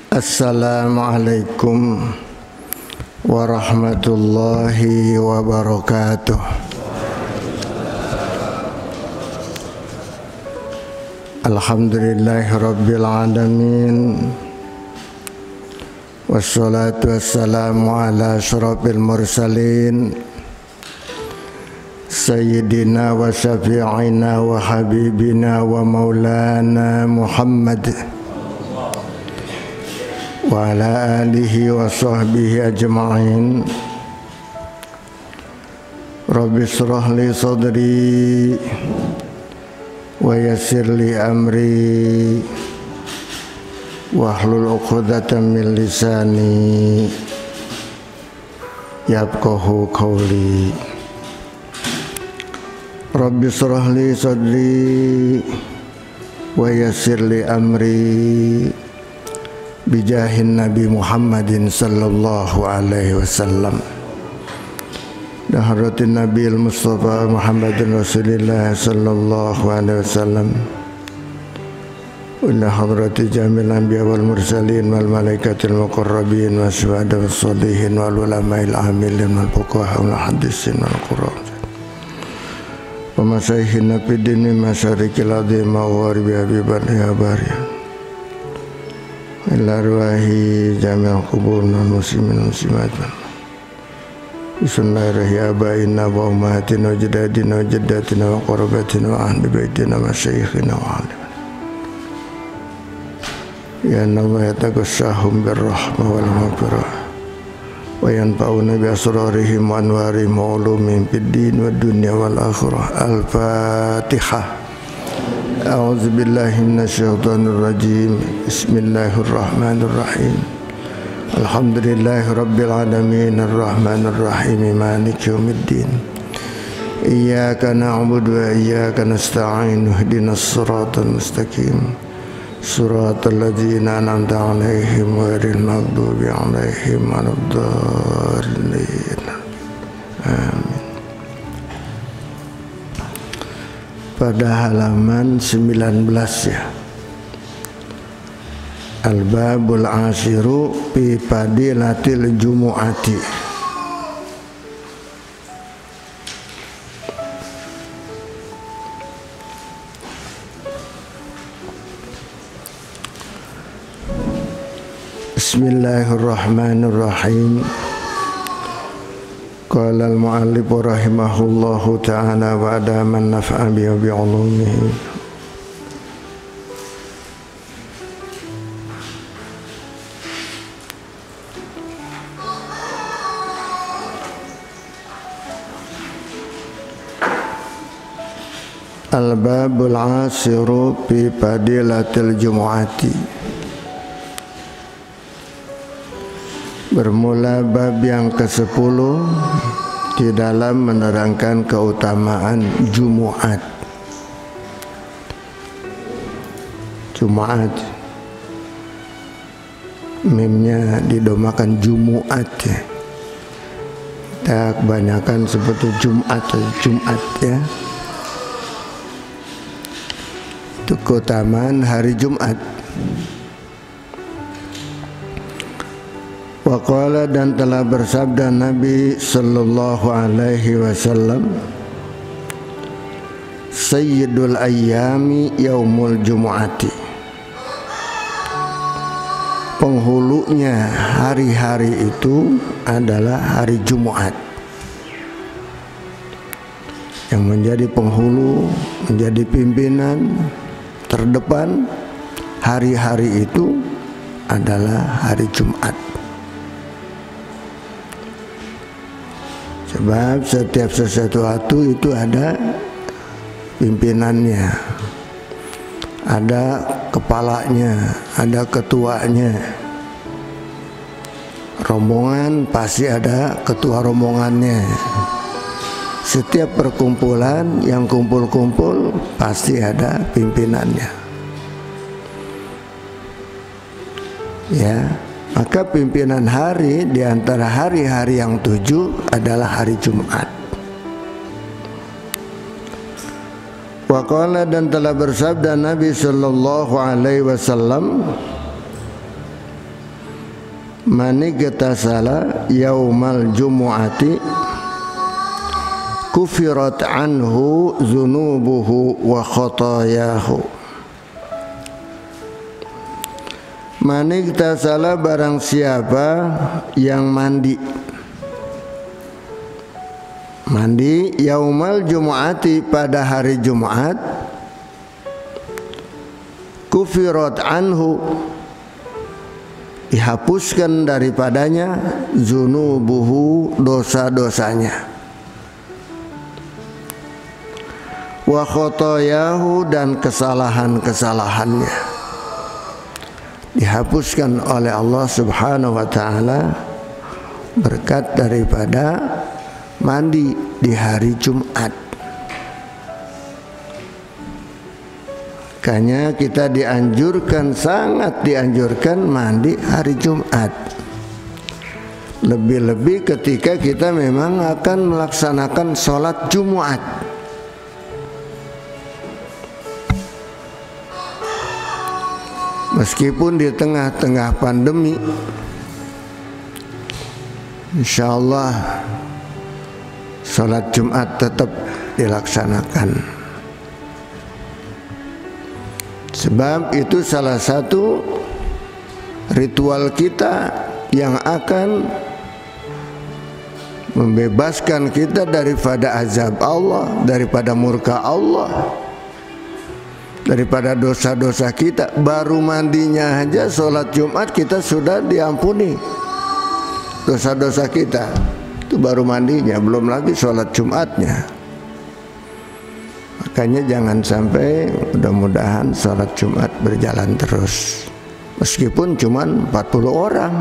Assalamualaikum warahmatullahi wabarakatuh. Alhamdulillahi rabbil alamin. Wassalatu wassalamu ala asyrafil mursalin Sayyidina wa syafi'ina wa habibina wa maulana Muhammad wa ala alihi wa sahbihi ajma'in. Rabbi shrah li sadri wa yassir li amri wahlul 'uqdatam min lisani yafqahu qawli. Rabbi shrah li sadri wa yassir li amri bijahin Nabi Muhammadin sallallahu alaihi wasallam. Dahratin Nabil Mustafa Muhammadin Rasulillah sallallahu alaihi wasallam. Ila hadrati jamil anbiya wal mursalin wal malaikatil muqarrabin wasyuhada wassalihin wal ulama'il amilin wal fuqaha wal hadisin wal qur'an wa masyaykhina fid dini masyarikil azima wa warbi habiban ya bari ila ruahi jami'al qubur wal muslimin muslimat bismillahirrahmanirrahim abaina wa ummahatina wa jadadina wa jaddatina wa qarabatina wa ahli baitina wa syaykhina wa alim ya Allah yataghashahum birrahmah wal maghfirah wa yanfa'una bi asrarihim wa anwarihim wa ulumihim fid din wad dunya wal akhirah. Al-Fatihah. A'udzu billahi minasy syaithanir rajim. Bismillahirrahmanirrahim. Alhamdulillahi rabbil alamin arrahmanir rahim maliki yaumiddin. Iyyaka na'budu wa iyyaka nasta'in ihdinas siratal mustaqim. Suratul ladzina an'amta 'alaihim ghairil maghdubi 'alaihim waladdallin. Amin. Pada halaman 19 ya. Al-babul ashiru fi fadilatil jumu'ati. Bismillahirrahmanirrahim. Qala al-mu'allif rahimahullahu ta'ala wa adaman naf'a bi ulumihi. Al-babul asiru fi fadilatil jumu'ati. Bermula bab yang ke-10 di dalam menerangkan keutamaan Jumat. Jumat, mimnya didomakan Jumu'at ya. Kita kebanyakan seperti Jumat ya. Itu keutamaan hari Jumat. Waqala dan telah bersabda Nabi sallallahu alaihi wasallam, Sayyidul ayyami yaumul jumu'ati. Penghulunya hari-hari itu adalah hari Jumat. Yang menjadi penghulu, menjadi pimpinan terdepan hari-hari itu adalah hari Jumat. Sebab setiap sesuatu itu ada pimpinannya, ada kepalanya, ada ketuanya. Rombongan pasti ada ketua rombongannya. Setiap perkumpulan yang kumpul-kumpul pasti ada pimpinannya. Ya. Maka pimpinan hari di antara hari-hari yang 7 adalah hari Jumat. Waqala dan telah bersabda Nabi sallallahu alaihi wasallam, man igtasala yaumal jumu'ati kufirat anhu dzunubuhu wa khotayahu. Man igtasala barang siapa yang mandi yaumal jumu'ati pada hari Jumat, kufirat anhu dihapuskan daripadanya dzunubuhu dosa-dosanya, wa khotayahu dan kesalahan-kesalahannya dihapuskan oleh Allah Subhanahu wa taala berkat daripada mandi di hari Jumat. Makanya kita dianjurkan, sangat dianjurkan mandi hari Jumat. Lebih-lebih ketika kita memang akan melaksanakan sholat Jumat. Meskipun di tengah-tengah pandemi, insya Allah sholat Jumat tetap dilaksanakan. Sebab itu salah satu ritual kita yang akan membebaskan kita daripada azab Allah, daripada murka Allah, daripada dosa-dosa kita. Baru mandinya aja sholat Jumat kita sudah diampuni dosa-dosa kita. Itu baru mandinya, belum lagi sholat Jumatnya. Makanya jangan sampai, mudah-mudahan sholat Jumat berjalan terus. Meskipun cuma 40 orang,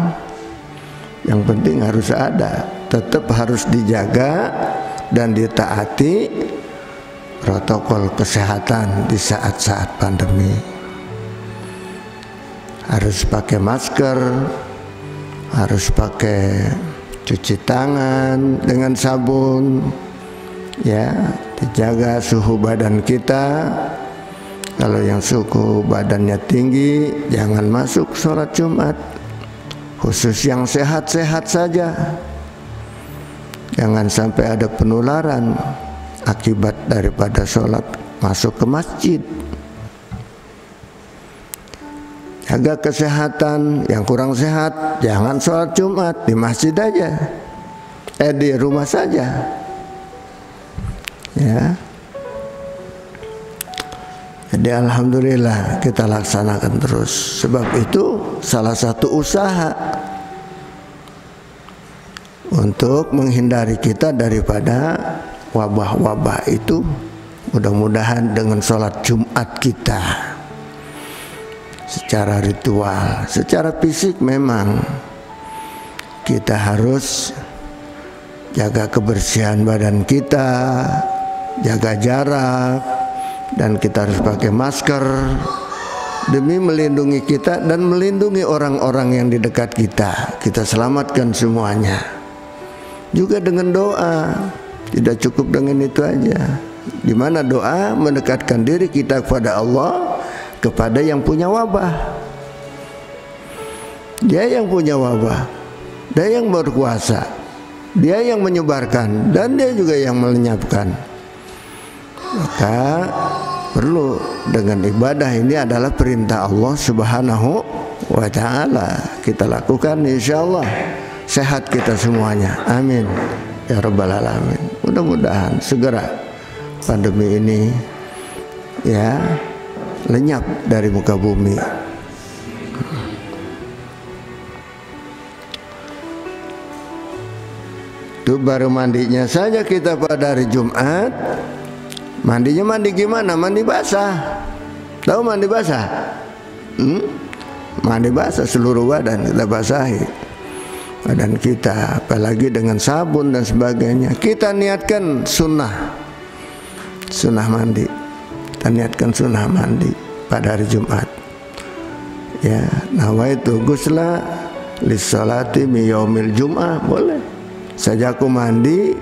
yang penting harus ada. Tetap harus dijaga dan ditaati protokol kesehatan di saat-saat pandemi. Harus pakai masker, harus pakai cuci tangan dengan sabun, ya, dijaga suhu badan kita. Kalau yang suhu badannya tinggi jangan masuk sholat Jumat, khusus yang sehat-sehat saja. Jangan sampai ada penularan akibat daripada sholat masuk ke masjid. Jaga kesehatan. Yang kurang sehat jangan sholat Jumat, di masjid aja, di rumah saja, ya. Jadi alhamdulillah kita laksanakan terus. Sebab itu salah satu usaha untuk menghindari kita daripada wabah-wabah itu. Mudah-mudahan dengan sholat Jumat kita secara ritual, secara fisik memang kita harus jaga kebersihan badan kita, jaga jarak, dan kita harus pakai masker demi melindungi kita dan melindungi orang-orang yang di dekat kita. Kita selamatkan semuanya. Juga dengan doa, tidak cukup dengan itu aja. Di mana doa mendekatkan diri kita kepada Allah, kepada yang punya wabah. Dia yang punya wabah, dia yang berkuasa, dia yang menyebarkan, dan dia juga yang melenyapkan. Maka perlu dengan ibadah ini adalah perintah Allah Subhanahu wa ta'ala. Kita lakukan, insya Allah sehat kita semuanya. Amin ya rabbal alamin. Mudah-mudahan segera pandemi ini ya lenyap dari muka bumi. Itu baru mandinya saja kita pada hari Jumat. Mandinya mandi gimana? Mandi basah. Tahu mandi basah? Mandi basah, seluruh badan kita basahi badan kita, apalagi dengan sabun dan sebagainya. Kita niatkan sunnah mandi. Kita niatkan sunnah mandi pada hari Jumat. Ya, nawaitu ghusla lis-salati mi yaumil jum'ah, boleh. Saja aku mandi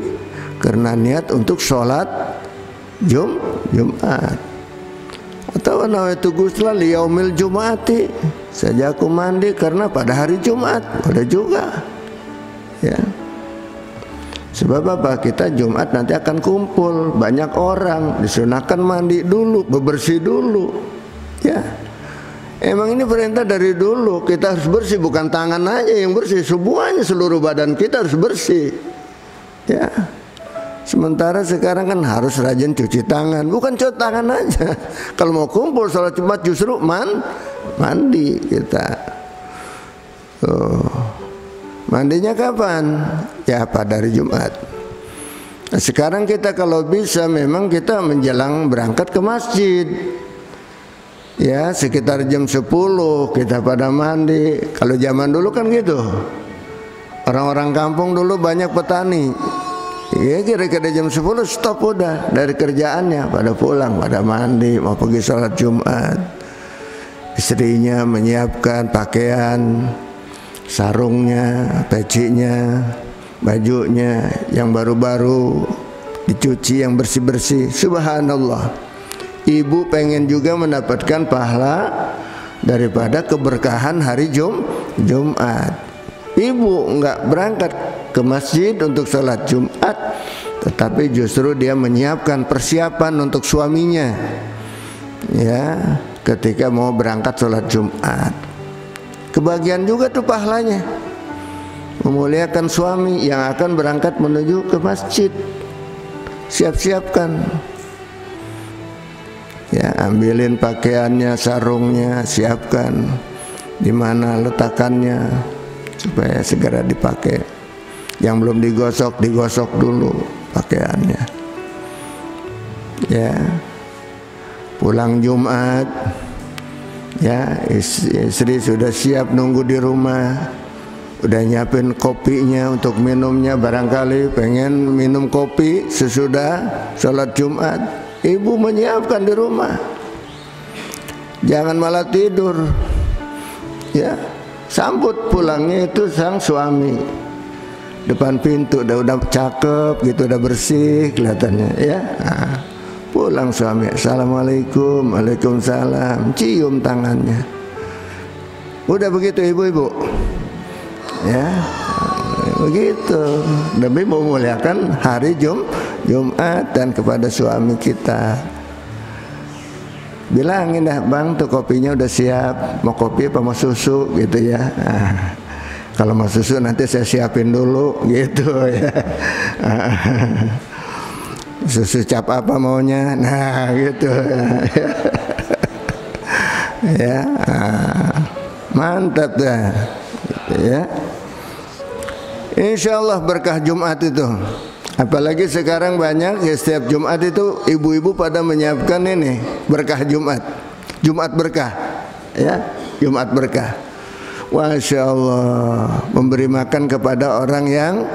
karena niat untuk sholat Jumat. Atau nawaitu ghusla li yaumil jum'ati, Saja aku mandi karena pada hari Jumat, boleh juga. Ya. Sebab apa? Kita Jumat nanti akan kumpul banyak orang, disunahkan mandi dulu, bebersih dulu. Ya. Emang ini perintah dari dulu, kita harus bersih, bukan tangan aja yang bersih, semuanya seluruh badan kita harus bersih. Ya. Sementara sekarang kan harus rajin cuci tangan, bukan cuci tangan aja. Kalau mau kumpul sholat Jumat justru mandi kita. Mandinya kapan? Ya pada hari Jumat. Nah, sekarang kita kalau bisa memang kita menjelang berangkat ke masjid. Ya sekitar jam 10 kita pada mandi. Kalau zaman dulu kan gitu. Orang-orang kampung dulu banyak petani. Ya kira-kira jam 10 stop udah dari kerjaannya, pada pulang, pada mandi, mau pergi sholat Jumat. Istrinya menyiapkan pakaian, sarungnya, pecinya, bajunya yang baru-baru dicuci, yang bersih-bersih. Subhanallah, ibu pengen juga mendapatkan pahala daripada keberkahan hari Jumat. Ibu nggak berangkat ke masjid untuk sholat Jumat, tetapi justru dia menyiapkan persiapan untuk suaminya, ya, ketika mau berangkat sholat Jumat. Kebagian juga tuh pahalanya, memuliakan suami yang akan berangkat menuju ke masjid. Siap-siapkan, ya, ambilin pakaiannya, sarungnya, siapkan di mana letakannya supaya segera dipakai. Yang belum digosok, digosok dulu pakaiannya. Ya, pulang Jumat, ya, istri sudah siap nunggu di rumah, udah nyiapin kopinya untuk minumnya. Barangkali pengen minum kopi sesudah sholat Jumat, ibu menyiapkan di rumah. Jangan malah tidur, ya. Sambut pulangnya itu sang suami, depan pintu udah cakep gitu, udah bersih kelihatannya, ya. Nah, pulang suami, assalamualaikum, waalaikumsalam, cium tangannya. Udah begitu ibu-ibu, ya, begitu demi memuliakan hari Jumat dan kepada suami kita. Bilangin dah, bang tuh kopinya udah siap, mau kopi apa mau susu gitu ya. Nah, kalau mau susu nanti saya siapin dulu gitu ya. Susu cap apa maunya, nah gitu ya. Mantap dah, ya. Insya Allah berkah Jumat itu. Apalagi sekarang banyak ya, setiap Jumat itu ibu-ibu pada menyiapkan ini berkah Jumat, Jumat berkah, ya, Jumat berkah. Masya Allah, memberi makan kepada orang yang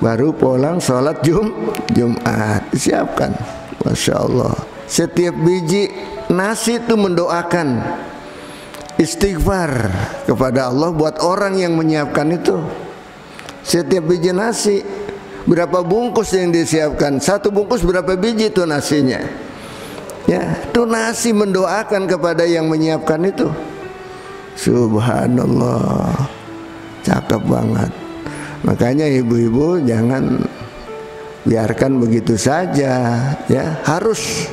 baru pulang sholat Jumat, siapkan. Masya Allah, setiap biji nasi itu mendoakan istighfar kepada Allah buat orang yang menyiapkan itu. Setiap biji nasi, berapa bungkus yang disiapkan? Satu bungkus berapa biji tuh nasinya? Ya, itu nasi mendoakan kepada yang menyiapkan itu. Subhanallah, cakep banget. Makanya ibu-ibu jangan biarkan begitu saja, ya, harus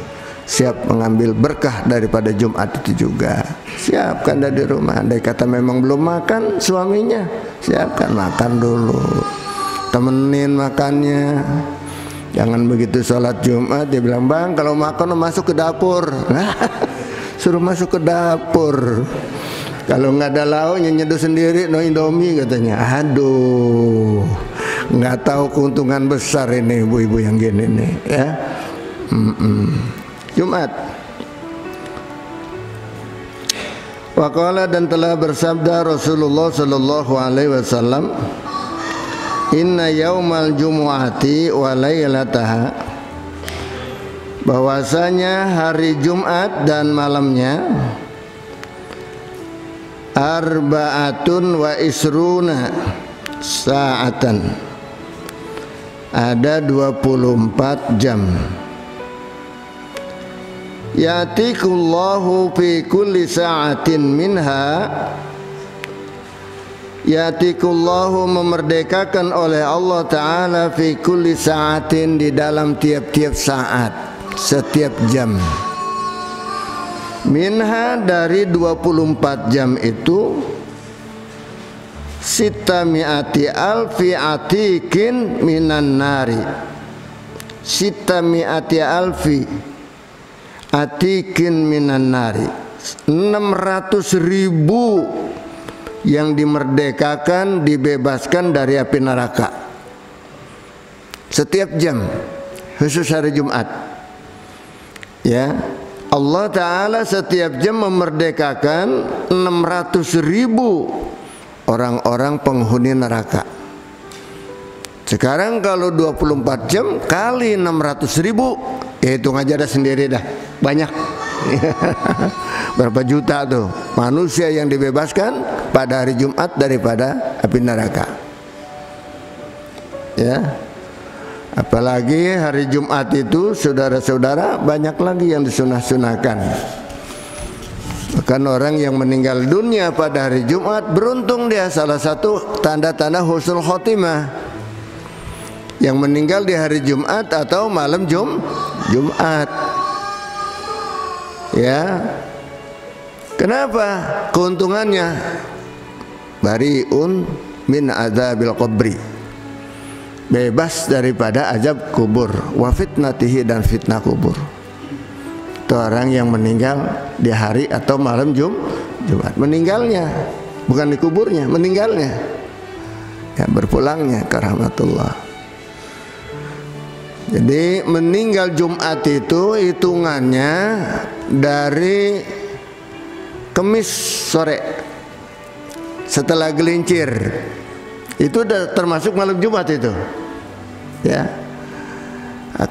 siap mengambil berkah daripada Jumat itu juga. Siapkan dari rumah. Andai kata memang belum makan suaminya, siapkan makan dulu, temenin makannya. Jangan begitu sholat Jumat dia bilang, bang kalau makan masuk ke dapur. Suruh masuk ke dapur. Kalau nggak ada lauknya nyeduh sendiri, no Indomie katanya. Aduh, nggak tahu keuntungan besar ini ibu-ibu yang gini nih, ya. Jumat. Waqala, dan telah bersabda Rasulullah sallallahu alaihi wasallam, inna yaumal jumu'ati wa lailataha, bahwasanya hari Jumat dan malamnya, arba'atun wa isruna sa'atan, ada 24 jam. Yatikullahu fi kulli sa'atin minha. Yatikullahu memerdekakan oleh Allah Ta'ala fi kulli sa'atin di dalam tiap-tiap saat, setiap jam. Minha dari 24 jam itu sita mi'ati alfi atikin minan nari. Sita mi'ati alfi atikin minan nari, 600.000 yang dimerdekakan, dibebaskan dari api neraka setiap jam, khusus hari Jumat. Ya, Allah Ta'ala setiap jam memerdekakan 600.000 orang-orang penghuni neraka. Sekarang kalau 24 jam kali 600.000, ya hitung aja dah sendiri dah, banyak. Berapa juta tuh manusia yang dibebaskan pada hari Jumat daripada api neraka. Ya, apalagi hari Jumat itu, saudara-saudara, banyak lagi yang disunah-sunahkan. Bahkan orang yang meninggal dunia pada hari Jumat, beruntung dia, salah satu tanda-tanda husnul khotimah, yang meninggal di hari Jumat atau malam Jumat. Ya, kenapa? Keuntungannya bariun min adzabil qabri, bebas daripada azab kubur, wa fitnatihi, dan fitnah kubur. Itu orang yang meninggal di hari atau malam Jumat. Meninggalnya bukan di kuburnya, meninggalnya, ya, berpulangnya ke rahmatullah. Jadi meninggal Jumat itu hitungannya dari Kamis sore setelah gelincir, itu udah termasuk malam Jumat itu. Ya,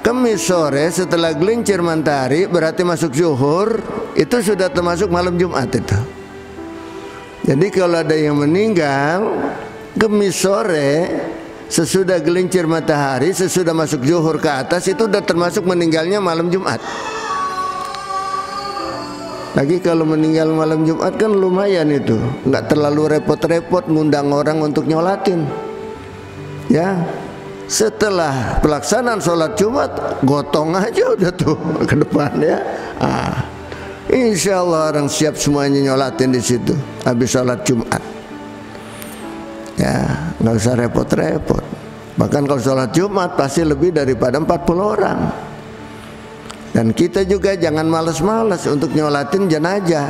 Kamis sore setelah gelincir mentari berarti masuk zuhur, itu sudah termasuk malam Jumat itu. Jadi kalau ada yang meninggal Kamis sore sesudah gelincir matahari, sesudah masuk zuhur ke atas, itu udah termasuk meninggalnya malam Jumat. Lagi kalau meninggal malam Jumat kan lumayan itu, nggak terlalu repot-repot ngundang orang untuk nyolatin. Ya, setelah pelaksanaan sholat Jumat, gotong aja udah tuh ke depan ya. Insya Allah orang siap semuanya nyolatin di situ habis sholat Jumat. Ya, nggak usah repot-repot. Bahkan kalau sholat Jumat pasti lebih daripada 40 orang. Dan kita juga jangan malas-malas untuk nyolatin jenazah.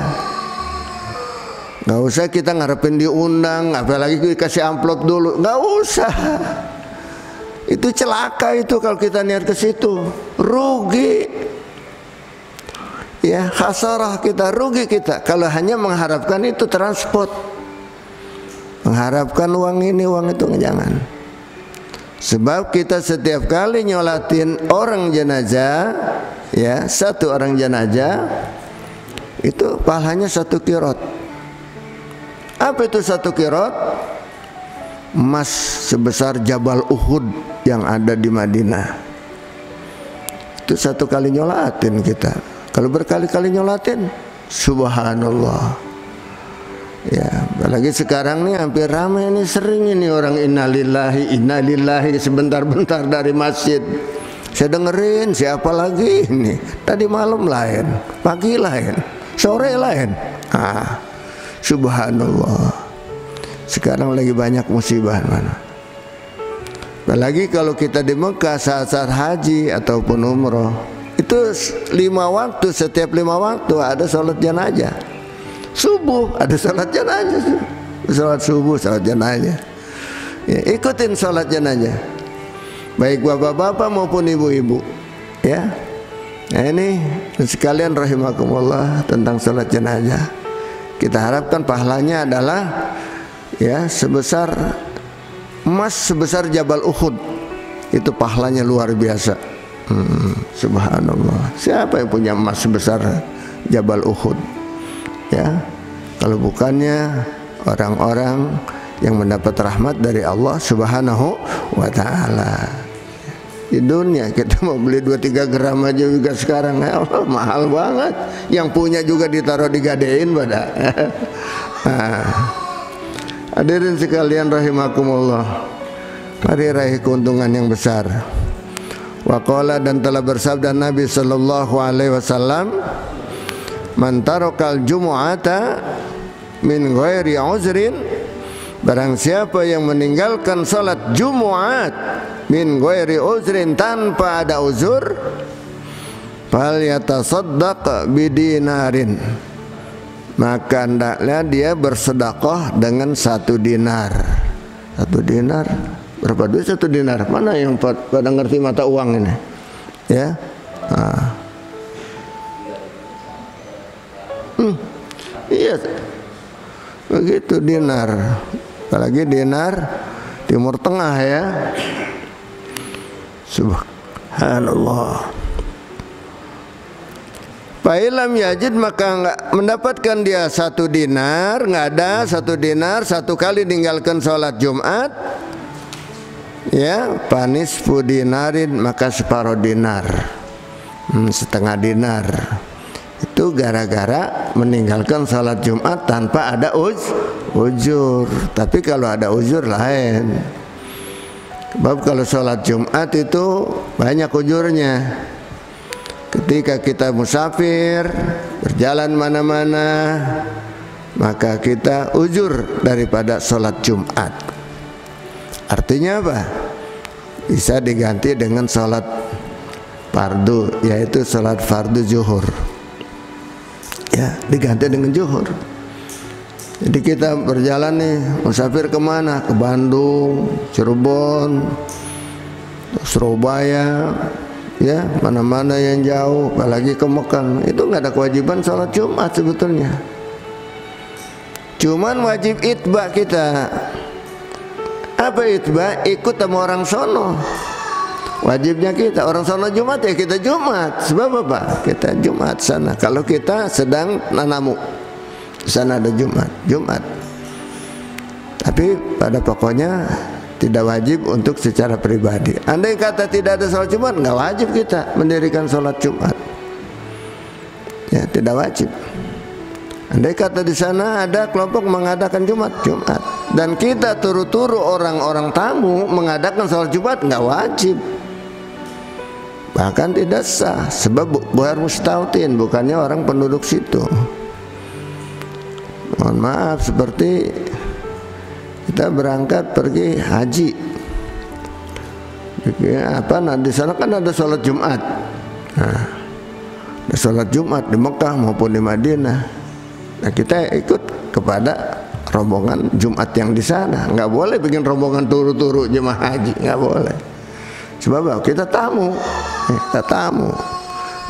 Nggak usah kita ngarepin diundang, apalagi dikasih amplop dulu. Nggak usah. Itu celaka itu kalau kita niat ke situ, rugi. Ya, khasarah kita, rugi kita kalau hanya mengharapkan itu transport. Mengharapkan uang ini, uang itu, jangan. Sebab kita setiap kali nyolatin orang jenazah, ya, satu orang jenazah, itu pahalanya 1 kirot. Apa itu 1 kirot? Emas sebesar Jabal Uhud yang ada di Madinah. Itu 1 kali nyolatin kita. Kalau berkali-kali nyolatin, subhanallah. Ya, apalagi sekarang nih hampir ramai ini, sering ini orang innalillahi sebentar-bentar dari masjid. Saya dengerin siapa lagi ini, tadi malam lain, pagi lain, sore lain. Subhanallah. Sekarang lagi banyak musibah mana. Apalagi kalau kita di Mekah saat-saat haji ataupun umroh, itu 5 waktu, setiap 5 waktu ada sholat jenazah. Subuh ada sholat jenazah, sholat subuh, sholat jenazah. Ya, ikutin sholat jenazah, baik bapak-bapak maupun ibu-ibu. Ya, nah ini sekalian rahimakumullah tentang sholat jenazah. Kita harapkan pahalanya adalah ya sebesar emas sebesar Jabal Uhud. Itu pahalanya luar biasa. Subhanallah. Siapa yang punya emas sebesar Jabal Uhud? Ya, kalau bukannya orang-orang yang mendapat rahmat dari Allah Subhanahu wa Ta'ala. di dunia. Kita mau beli 2-3 gram aja juga sekarang, ya Allah, mahal banget. Yang punya juga ditaruh digadein pada. Hadirin sekalian rahimakumullah, mari raih keuntungan yang besar. Waqala, dan telah bersabda Nabi sallallahu alaihi wasallam, man tarakal jumu'ata min ghairi uzrin, barang siapa yang meninggalkan salat Jumat min ghairi uzrin, tanpa ada uzur, fal yatasaddaq bidinarin, maka hendaknya dia bersedekah dengan 1 dinar. 1 dinar berapa duit 1 dinar? Mana yang pada ngerti mata uang ini? Ya. Iya, begitu dinar, apalagi dinar Timur Tengah, ya. Subhanallah. Fa'ilam yajid, maka enggak mendapatkan dia 1 dinar, enggak ada 1 dinar, 1 kali meninggalkan sholat Jumat, ya, panisfu dinarin, maka separuh dinar, setengah dinar. Itu gara-gara meninggalkan sholat Jumat tanpa ada uzur. Tapi kalau ada uzur lain. Sebab kalau sholat Jumat itu banyak uzurnya. Ketika kita musafir, berjalan mana-mana, maka kita uzur daripada sholat Jumat. Artinya apa? Bisa diganti dengan sholat fardu, yaitu sholat fardu zuhur. Ya, diganti dengan zuhur. Jadi kita berjalan nih, musafir kemana? Ke Bandung, Cirebon, Surabaya, ya, mana-mana yang jauh, apalagi ke Mekah. Itu nggak ada kewajiban sholat Jumat sebetulnya. Cuman wajib itba kita. Apa itba? Ikut sama orang sono. Wajibnya kita, orang sono Jumat, ya kita Jumat. Sebab apa? Kita Jumat sana. Kalau kita sedang nanamu, sana ada Jumat. Tapi pada pokoknya tidak wajib untuk secara pribadi. Andai kata tidak ada sholat Jumat, nggak wajib kita mendirikan sholat Jumat. Ya, tidak wajib. Andai kata di sana ada kelompok mengadakan Jumat, dan kita turu-turu orang-orang tamu mengadakan sholat Jumat, nggak wajib. Bahkan tidak sah, sebab bukan mustautin, bukannya orang penduduk situ. Mohon maaf, seperti kita berangkat pergi haji, apa? Nah, di sana kan ada sholat Jumat. Nah, ada sholat Jumat di Mekah maupun di Madinah. Nah, kita ikut kepada rombongan Jumat yang di sana. Nggak boleh bikin rombongan turu-turu jemaah haji, nggak boleh. Sebab kita tamu,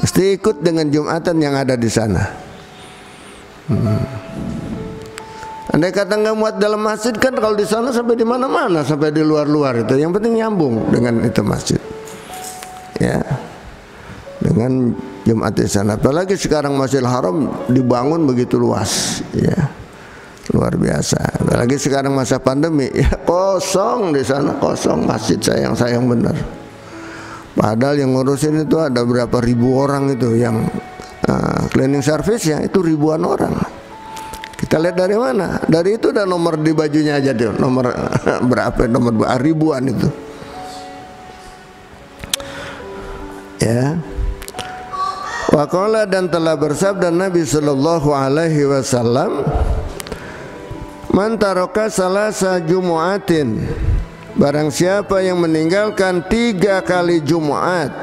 mesti ikut dengan Jumatan yang ada di sana. Andai kata nggak muat dalam masjid, kan kalau di sana sampai di mana-mana, sampai di luar-luar itu. Yang penting nyambung dengan itu masjid, ya, dengan Jumat di sana. Apalagi sekarang Masjidil Haram dibangun begitu luas, ya, luar biasa. Apalagi sekarang masa pandemi, ya, kosong di sana, kosong masjid, sayang benar. Padahal yang ngurusin itu ada berapa ribu orang itu, yang cleaning service ya, itu ribuan orang. Kita lihat dari mana? Dari itu udah nomor di bajunya aja tuh, nomor berapa? Nomor ribuan itu. Ya. Waqala, dan telah bersabda Nabi sallallahu alaihi wasallam, man taraka salasa jumu'atin, barang siapa yang meninggalkan 3 kali Jumat,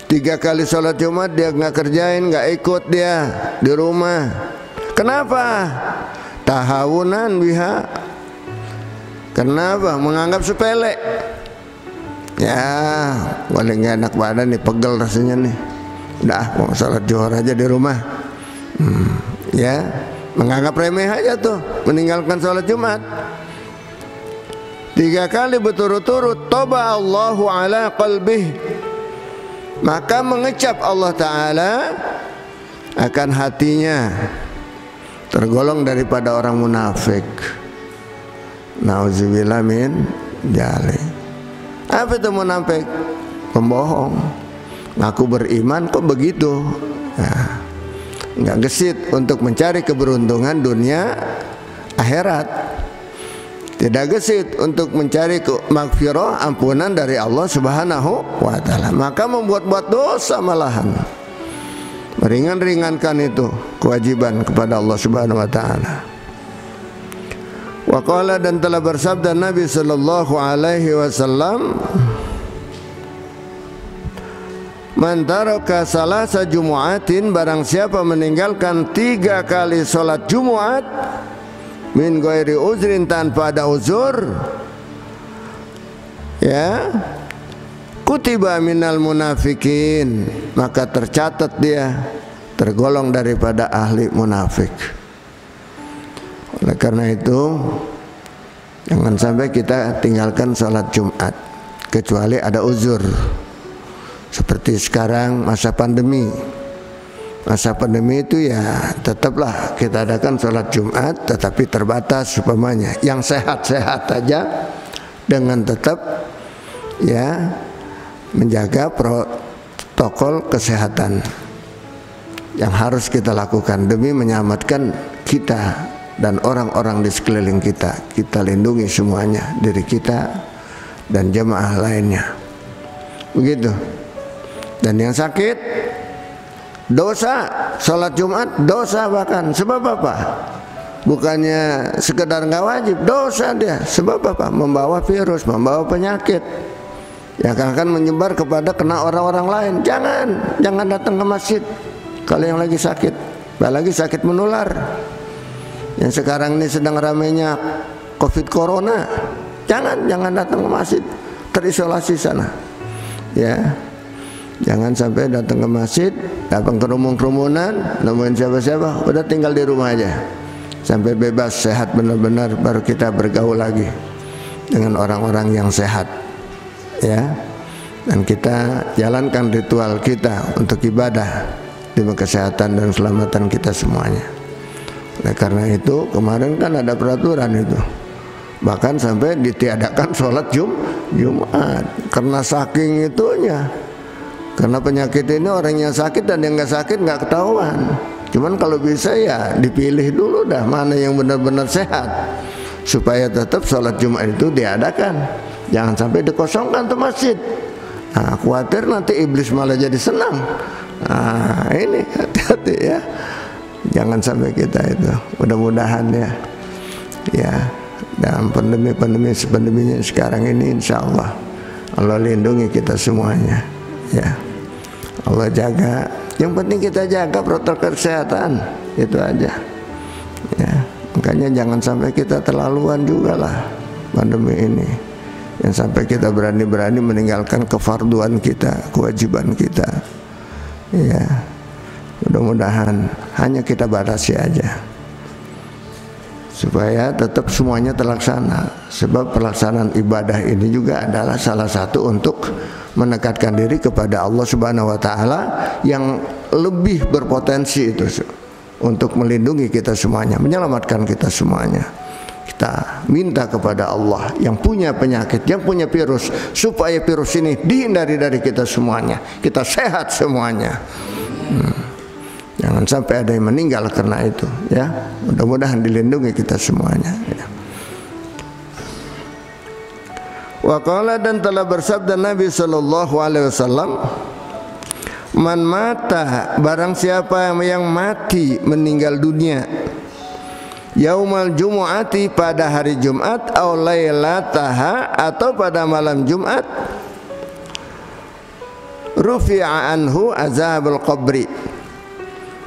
3 kali sholat Jumat dia nggak kerjain, nggak ikut dia di rumah. Kenapa? Tahawunan biha. Kenapa? Menganggap sepele. Ya, boleh nggak enak badan nih, pegel rasanya nih. Udah, mau sholat zuhur aja di rumah. Ya, menganggap remeh aja tuh, meninggalkan sholat Jumat. 3 kali berturut-turut, toba Allahu ala qalbih, maka mengecap Allah Ta'ala akan hatinya, tergolong daripada orang munafik. Nauzubillah min dzalik. Apa itu munafik? pembohong. Ngaku beriman kok begitu. Nah, nggak gesit untuk mencari keberuntungan dunia akhirat, tidak gesit untuk mencari maghfirah, ampunan dari Allah Subhanahu wa ta'ala, maka membuat-buat dosa malahan, meringan-ringankan itu kewajiban kepada Allah Subhanahu wa ta'ala. Wa qala, dan telah bersabda Nabi sallallahu alaihi wasallam, man taraka salasa jumu'atin, barang siapa meninggalkan 3 kali sholat Jumat, min ghairi uzrin, tanpa ada uzur, ya, kutiba minal munafikin, maka tercatat dia tergolong daripada ahli munafik. Oleh karena itu, jangan sampai kita tinggalkan sholat Jumat kecuali ada uzur. Seperti sekarang masa pandemi. Masa pandemi itu ya tetaplah kita adakan sholat Jumat, tetapi terbatas umpamanya. Yang sehat-sehat aja dengan tetap ya menjaga protokol kesehatan yang harus kita lakukan demi menyelamatkan kita dan orang-orang di sekeliling kita. Kita lindungi semuanya, diri kita dan jemaah lainnya. Begitu. Dan yang sakit dosa, sholat Jumat dosa bahkan. Sebab apa? Bukannya sekedar nggak wajib, dosa dia. Sebab apa? Membawa virus, membawa penyakit yang akan menyebar kepada kena orang-orang lain. Jangan datang ke masjid kalau yang lagi sakit, apalagi sakit menular. Yang sekarang ini sedang ramainya COVID corona. Jangan datang ke masjid, terisolasi sana. Ya. Jangan sampai datang ke masjid, datang ke kerumunan, nemuin siapa-siapa, udah tinggal di rumah aja sampai bebas, sehat benar-benar, baru kita bergaul lagi dengan orang-orang yang sehat, ya. Dan kita jalankan ritual kita untuk ibadah demi kesehatan dan keselamatan kita semuanya. Oleh karena itu kemarin kan ada peraturan itu, bahkan sampai ditiadakan sholat Jumat karena saking itunya. Karena penyakit ini orang yang sakit dan yang nggak sakit nggak ketahuan. Cuman kalau bisa ya dipilih dulu dah mana yang benar-benar sehat, supaya tetap sholat Jumat itu diadakan. Jangan sampai dikosongkan tuh masjid. Nah, khawatir nanti iblis malah jadi senang. Nah, ini hati-hati ya. Jangan sampai kita itu. Mudah-mudahan ya dalam pandeminya sekarang ini, insya Allah Allah lindungi kita semuanya. Ya. Allah jaga, yang penting kita jaga protokol kesehatan, itu aja. Ya, makanya jangan sampai kita terlaluan juga lah pandemi ini, yang sampai kita berani-berani meninggalkan kefarduan kita, kewajiban kita. Ya, mudah-mudahan hanya kita batasi aja, supaya tetap semuanya terlaksana. Sebab pelaksanaan ibadah ini juga adalah salah satu untuk mendekatkan diri kepada Allah Subhanahu wa ta'ala yang lebih berpotensi itu untuk melindungi kita semuanya, menyelamatkan kita semuanya. Kita minta kepada Allah yang punya penyakit, yang punya virus, supaya virus ini dihindari dari kita semuanya, kita sehat semuanya. Jangan sampai ada yang meninggal karena itu, ya. Mudah-mudahan dilindungi kita semuanya, ya. Wa qala, dan telah bersabda Nabi sallallahu alaihi wasallam, man mata, barang siapa yang mati meninggal dunia, yaumal jumu'ati, pada hari Jumat, au lailataha, atau pada malam Jumat, rufi'a anhu azabul qabri,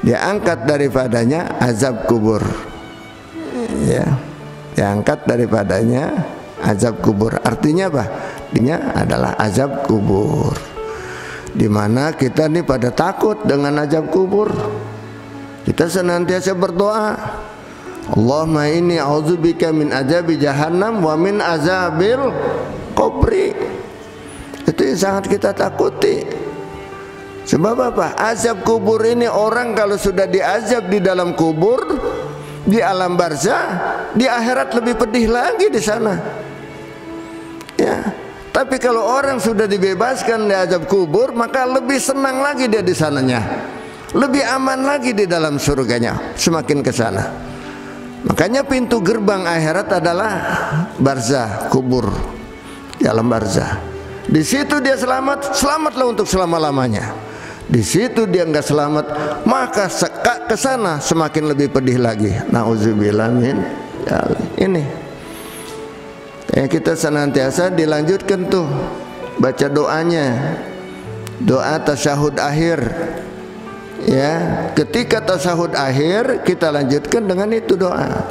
diangkat daripadanya azab kubur. Ya, diangkat daripadanya azab kubur. Artinya apa? Artinya adalah azab kubur, dimana kita nih pada takut dengan azab kubur. Kita senantiasa berdoa, Allahumma inni a'udzubika min azabi jahannam wa min azabil qabri. Itu yang sangat kita takuti. Sebab apa? Azab kubur ini, orang kalau sudah diazab di dalam kubur, di alam barzah, di akhirat lebih pedih lagi di sana. Ya, Tapi kalau orang sudah dibebaskan dari azab kubur, maka lebih senang lagi dia di sananya, lebih aman lagi di dalam surganya, semakin ke sana. Makanya pintu gerbang akhirat adalah barzah, kubur, di alam barzah. Di situ dia selamat, selamatlah untuk selama-lamanya. Di situ dia nggak selamat, maka sekak ke sana semakin lebih pedih lagi. Nauzubillah min ya, ini. Kita senantiasa dilanjutkan tuh baca doanya, doa tasyahud akhir. Ya, ketika tasyahud akhir kita lanjutkan dengan itu doa.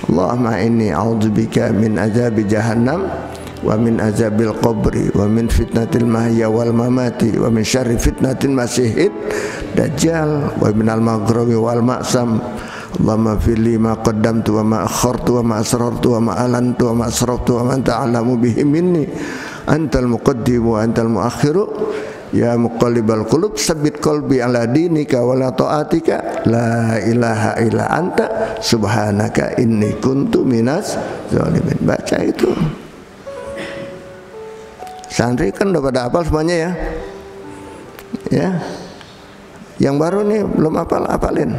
Allahumma inni a'udzubika min azabi jahannam wa min azabil qabri wa min fitnatil mahya wal mamati wa min syarri fitnatil masihid dajjal wa minal maghrabi wal ma'sam. Allahumma fili ma qaddamtu wa ma akhartu wa ma asrartu wa ma alantu wa ma asraftu wa ma anta a'lamu bihi minni antal muqaddimu wa antal muakhiru ya muqallibal qulub tsabbit qalbi ala dinika wa la ta'atika la ilaha illa anta subhanaka inni kuntu minas zalimin. Baca itu. Santri kan udah pada hafal semuanya ya. Ya. Yang baru nih belum hafalin.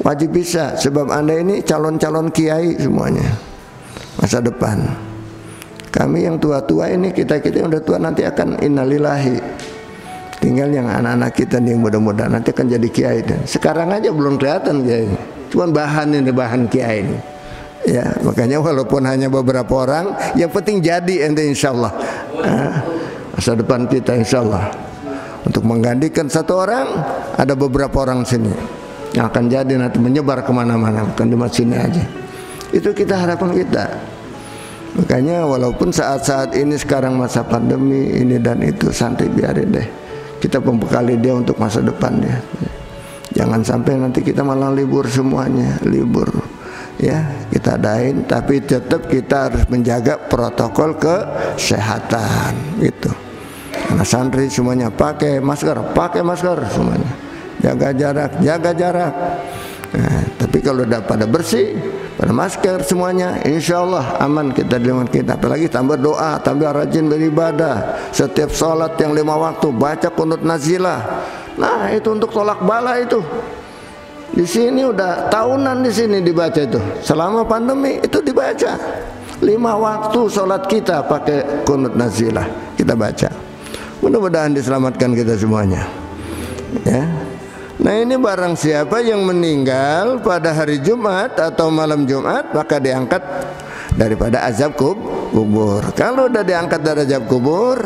Wajib bisa, sebab Anda ini calon-calon kiai semuanya masa depan. Kami yang tua-tua ini, kita yang udah tua nanti akan innalillahi. Tinggal yang anak-anak kita nih yang mudah-mudahan nanti akan jadi kiai. Sekarang aja belum kelihatan kiai, cuman bahan ini, bahan kiai ini. Ya, makanya walaupun hanya beberapa orang, yang penting jadi ente insyaallah. Masa depan kita insyaallah. Untuk menggantikan satu orang, ada beberapa orang sini yang akan jadi nanti menyebar kemana-mana, bukan di sini aja. Itu kita harapan kita. Makanya walaupun saat-saat ini sekarang masa pandemi ini dan itu, santai biarin deh. Kita membekali dia untuk masa depan dia. Jangan sampai nanti kita malah libur semuanya, libur. Ya, kita adain, tapi tetap kita harus menjaga protokol kesehatan gitu. Karena santri semuanya pakai masker semuanya. Jaga jarak. Nah, tapi kalau udah pada bersih, pada masker semuanya, insya Allah aman kita dengan kita. Apalagi tambah doa, tambah rajin beribadah. Setiap sholat yang 5 waktu baca qunut nazilah. Nah, itu untuk tolak bala itu. Di sini udah tahunan di sini dibaca itu. Selama pandemi itu dibaca. 5 waktu sholat kita pakai qunut nazilah kita baca. Mudah-mudahan diselamatkan kita semuanya. Ya. Nah, ini barang siapa yang meninggal pada hari Jumat atau malam Jumat, maka diangkat daripada azab kubur. Kalau udah diangkat dari azab kubur,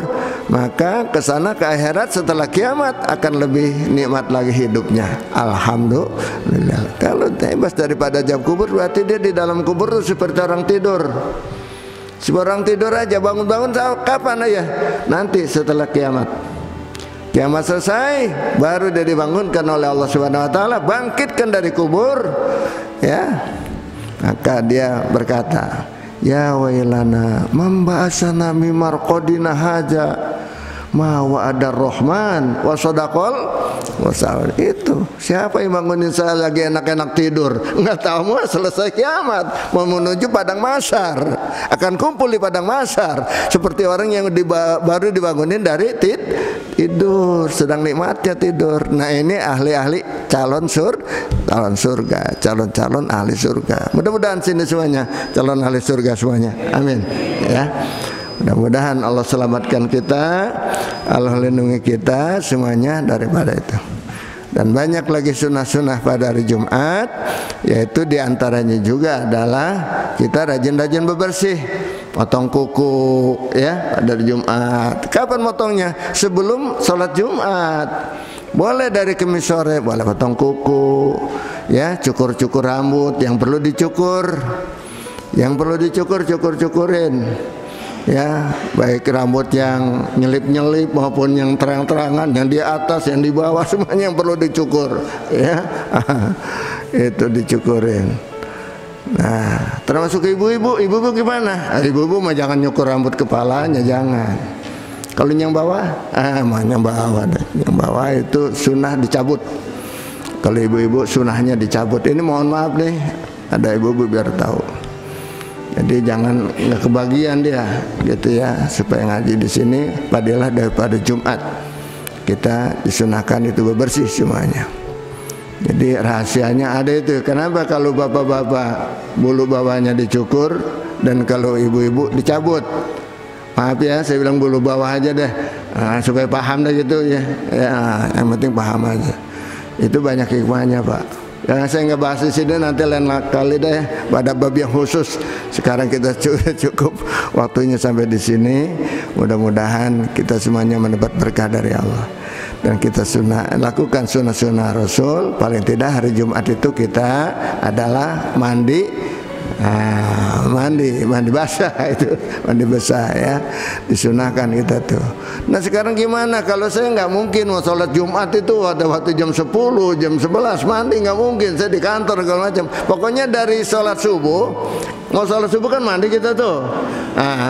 maka kesana ke akhirat setelah kiamat akan lebih nikmat lagi hidupnya. Alhamdulillah. Kalau bebas daripada azab kubur, berarti dia di dalam kubur itu seperti orang tidur. Seperti orang tidur aja, bangun-bangun kapan aja? Nanti setelah kiamat. Kiamat selesai, baru dia dibangunkan oleh Allah Subhanahu wa taala, bangkitkan dari kubur. Ya. Maka dia berkata, ya wailana mamba'asana mimarqadina haja ma wa'adar rahman wa sadaqal wasal. Itu siapa yang bangunin saya lagi enak-enak tidur, nggak tahu mau selesai kiamat, mau menuju padang mahsyar, akan kumpul di padang mahsyar seperti orang yang baru dibangunin dari tidur, sedang nikmatnya tidur. Nah, ini ahli-ahli calon surga, calon ahli surga. Mudah-mudahan sini semuanya calon ahli surga semuanya. Amin. Ya. Mudah-mudahan Allah selamatkan kita, Allah lindungi kita semuanya daripada itu. Dan banyak lagi sunnah-sunnah pada hari Jumat, yaitu diantaranya juga adalah kita rajin-rajin bebersih, potong kuku ya pada hari Jumat. Kapan potongnya? Sebelum sholat Jumat. Boleh dari Kamis sore, boleh potong kuku, ya, cukur-cukur rambut yang perlu dicukur, cukur-cukurin. Ya, baik rambut yang nyelip-nyelip maupun yang terang-terangan, yang di atas, yang di bawah, semuanya yang perlu dicukur. Ya, itu dicukurin. Nah, termasuk ibu-ibu gimana? Ibu-ibu mah jangan nyukur rambut kepalanya, jangan. Kalau yang bawah, yang bawah deh. Yang bawah itu sunnah dicabut. Kalau ibu-ibu sunnahnya dicabut. Ini mohon maaf nih, ada ibu-ibu biar tahu. Jadi jangan nggak kebagian dia, gitu ya. Supaya ngaji di sini padilah daripada Jumat. Kita disunahkan itu bebersih semuanya. Jadi rahasianya ada itu. Kenapa kalau bapak-bapak bulu bawahnya dicukur dan kalau ibu-ibu dicabut? Maaf ya, saya bilang bulu bawah aja deh, supaya paham deh gitu ya. Yang penting paham aja. Itu banyak hikmahnya Pak. Yang saya nggak bahas di sini, nanti lain kali deh pada bab yang khusus. Sekarang kita cukup waktunya sampai di sini. Mudah-mudahan kita semuanya mendapat berkah dari Allah dan kita lakukan sunnah-sunnah Rasul. Paling tidak hari Jumat itu kita adalah mandi basah, itu mandi basah ya, disunahkan kita tuh. Nah sekarang gimana kalau saya nggak mungkin mau sholat Jumat itu ada waktu jam 10, jam 11 mandi, nggak mungkin, saya di kantor segala macam. Pokoknya dari sholat subuh, mau sholat subuh kan mandi kita tuh.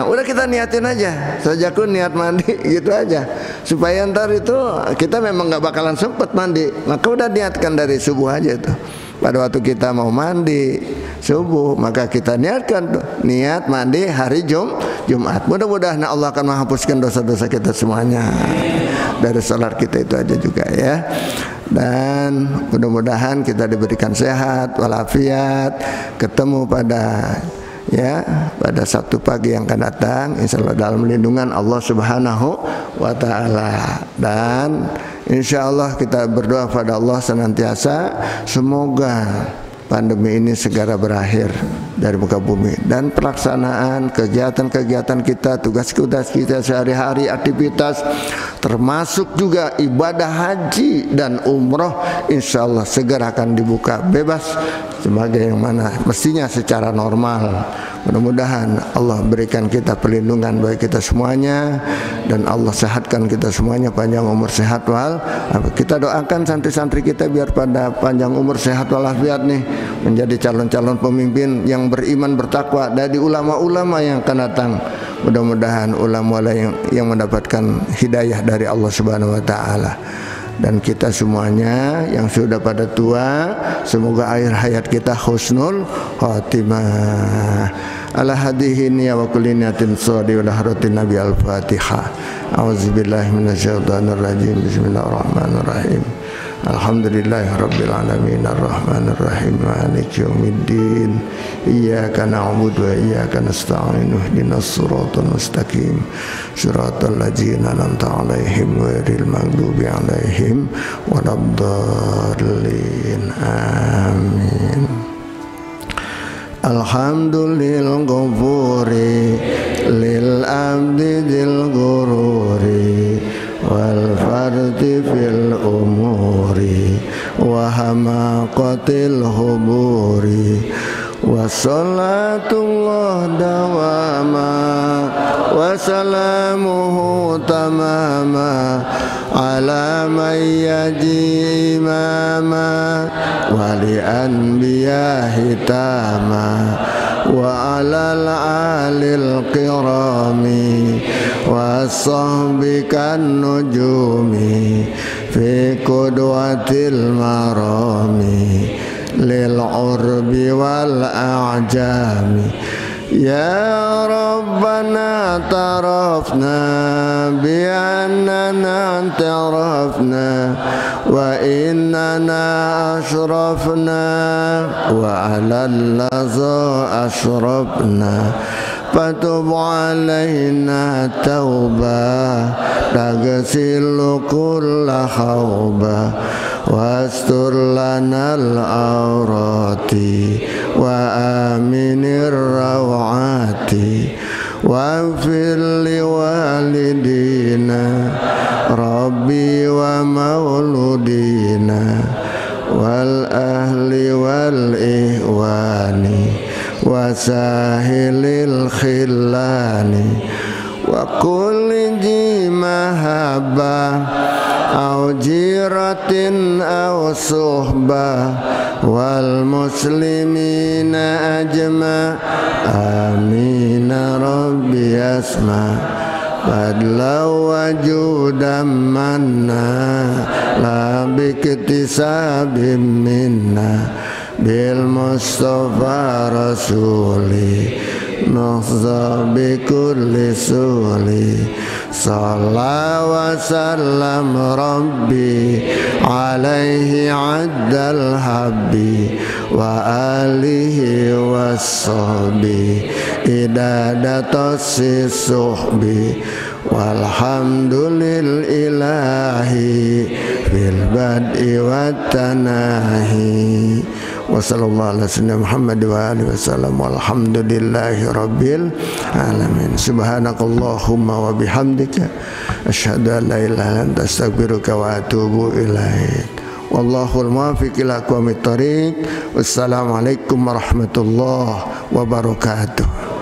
Udah kita niatin aja, sajaku niat mandi gitu aja, supaya ntar itu kita memang nggak bakalan sempet mandi, maka udah niatkan dari subuh aja tuh. Pada waktu kita mau mandi subuh, maka kita niatkan niat mandi hari Jumat. Mudah-mudahan Allah akan menghapuskan dosa-dosa kita semuanya dari salat kita itu aja juga ya. Dan mudah-mudahan kita diberikan sehat walafiat, ketemu pada Sabtu pagi yang akan datang, insyaallah dalam lindungan Allah Subhanahu wa taala. Dan insyaallah kita berdoa pada Allah senantiasa semoga pandemi ini segera berakhir dari muka bumi, dan pelaksanaan kegiatan-kegiatan kita, tugas-tugas kita sehari-hari, aktivitas termasuk juga ibadah haji dan umroh insyaallah segera akan dibuka bebas sebagai yang mana mestinya secara normal. Mudah-mudahan Allah berikan kita perlindungan bagi kita semuanya, dan Allah sehatkan kita semuanya, panjang umur sehat wal. Kita doakan santri-santri kita biar pada panjang umur sehat walafiat nih, menjadi calon-calon pemimpin yang beriman bertakwa dari ulama-ulama yang akan datang. Mudah-mudahan ulama yang mendapatkan hidayah dari Allah Subhanahu wa taala. Dan kita semuanya yang sudah pada tua, semoga akhir hayat kita husnul khatimah. Ala hadhihi niyya wa kulli niyatin shadi wa lahratin nabi al-fatihah. A'udzubillahi minasyaitonir rajim. Bismillahirrahmanirrahim. Alhamdulillahi rabbil alamin arrahmanir rahim maliki yaumiddin iyyaka na'budu wa iyyaka nasta'in ihdinas siratal mustaqim siratal ladzina an'amta 'alaihim ghairil maghdubi 'alaihim waladdallin amin. Alhamdulillah ghafuri lil abdi dil ghururi wal fardi fil umuri wa hamaqatil huburi wa salatullah dawama wa salamuhu tamama ala man yaji imama wali anbiya hitama wa alal alil kirami wa sahbikan nujumi fi qudwatil marami lil urbi wal a'jami. Ya Rabbana tarafna bi annana tarafna wa innana ashrafna wa ala laza ashrafna fatub alaina tauba tagsilu kulla khawba wastur lanal awrati wa aminir rawati wa fil walidina rabbi wa mauludina wal ahli wal ihwani wa sahilil khillani wa kulli mahabbah au jiratin au suhbah wal muslimina ajma amin rabbi asma fadla wajudam manna la biktisabim minna bil Mustafa Rasuli nukhza bi kulli suli Salla wa sallam Rabbi alaihi addal habbi wa alihi wa sahbi idadatus suhbi walhamdulillahi fil bad'i wat tanahi wa sallallahu ala sayyidina Muhammad wa alihi wasallam walhamdulillahi rabbil alamin subhanakallahumma wa bihamdika asyhadu an la ilaha illa anta astaghfiruka wa atubu ilaik wallahul muwaffiq ila aqwamit thoriq wassalamu alaikum warahmatullahi wabarakatuh.